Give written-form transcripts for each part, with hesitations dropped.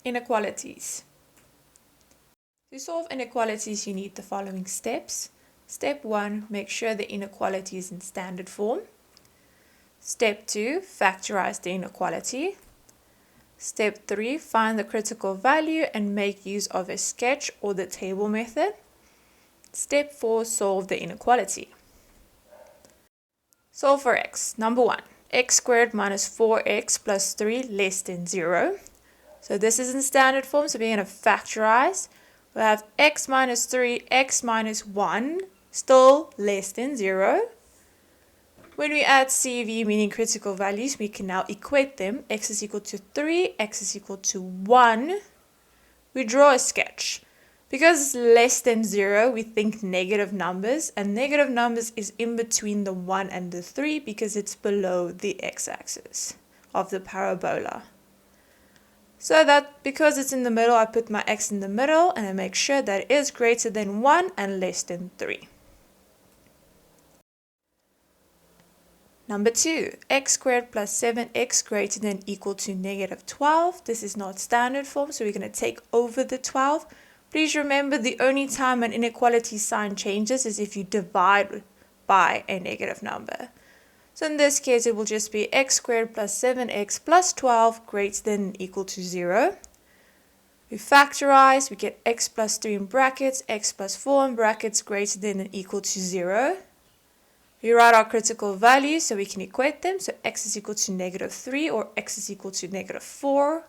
Inequalities. To solve inequalities, you need the following steps. Step 1, make sure the inequality is in standard form. Step 2, factorize the inequality. Step 3, find the critical value and make use of a sketch or the table method. Step 4, solve the inequality. Solve for x. Number 1, x squared minus 4x plus 3 less than 0. So this is in standard form, so we're going to factorize. We'll have x minus 3, x minus 1, still less than 0. When we add CV, meaning critical values, we can now equate them. X is equal to 3, x is equal to 1. We draw a sketch. Because it's less than 0, we think negative numbers, and negative numbers is in between the 1 and the 3 because it's below the x-axis of the parabola. So that because it's in the middle, I put my x in the middle and I make sure that it is greater than 1 and less than 3. Number 2, x squared plus 7x greater than equal to negative 12. This is not standard form, so we're going to take over the 12. Please remember the only time an inequality sign changes is if you divide by a negative number. So in this case, it will just be x squared plus 7x plus 12 greater than or equal to 0. We factorize, we get x plus 3 in brackets, x plus 4 in brackets greater than or equal to 0. We write our critical values so we can equate them. So x is equal to negative 3 or x is equal to negative 4.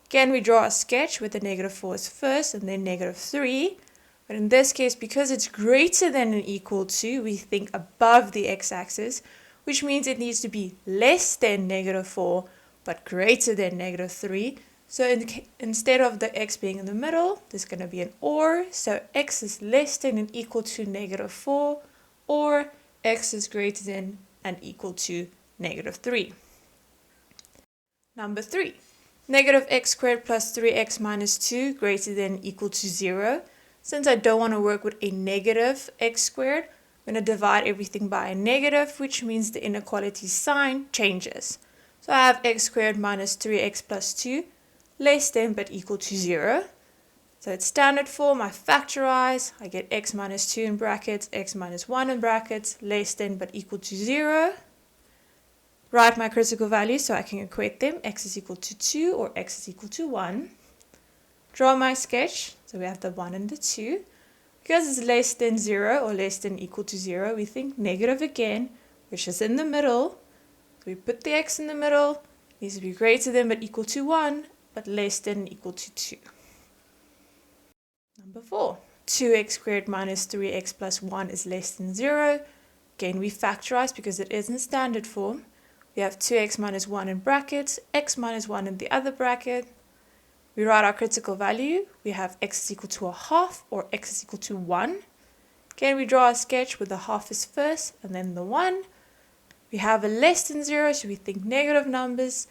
Again, we draw a sketch with the negative 4 is first and then negative 3. But in this case, because it's greater than or equal to, we think above the x-axis, which means it needs to be less than negative 4, but greater than negative 3. So instead of the x being in the middle, there's going to be an or. So x is less than or equal to negative 4, or x is greater than and equal to negative 3. Number 3, negative x squared plus 3x minus 2 greater than or equal to 0. Since I don't want to work with a negative x squared, I'm going to divide everything by a negative, which means the inequality sign changes. So I have x squared minus 3x plus 2 less than but equal to 0. So it's standard form, I factorize, I get x minus 2 in brackets, x minus 1 in brackets, less than but equal to 0. Write my critical values so I can equate them, x is equal to 2 or x is equal to 1. Draw my sketch, so we have the 1 and the 2. Because it's less than 0 or less than equal to 0, we think negative again, which is in the middle. So we put the x in the middle, it needs to be greater than but equal to 1, but less than or equal to 2. Number 4, 2x squared minus 3x plus 1 is less than 0. Again, we factorize because it is in standard form. We have 2x minus 1 in brackets, x minus 1 in the other bracket. We write our critical value. We have x is equal to a half or x is equal to 1. Again, we draw a sketch with the half is first and then the 1. We have a less than 0, so we think negative numbers.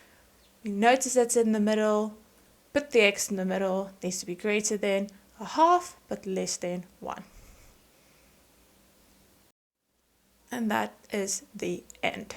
We notice that's in the middle. Put the x in the middle. It needs to be greater than a half but less than 1. And that is the end.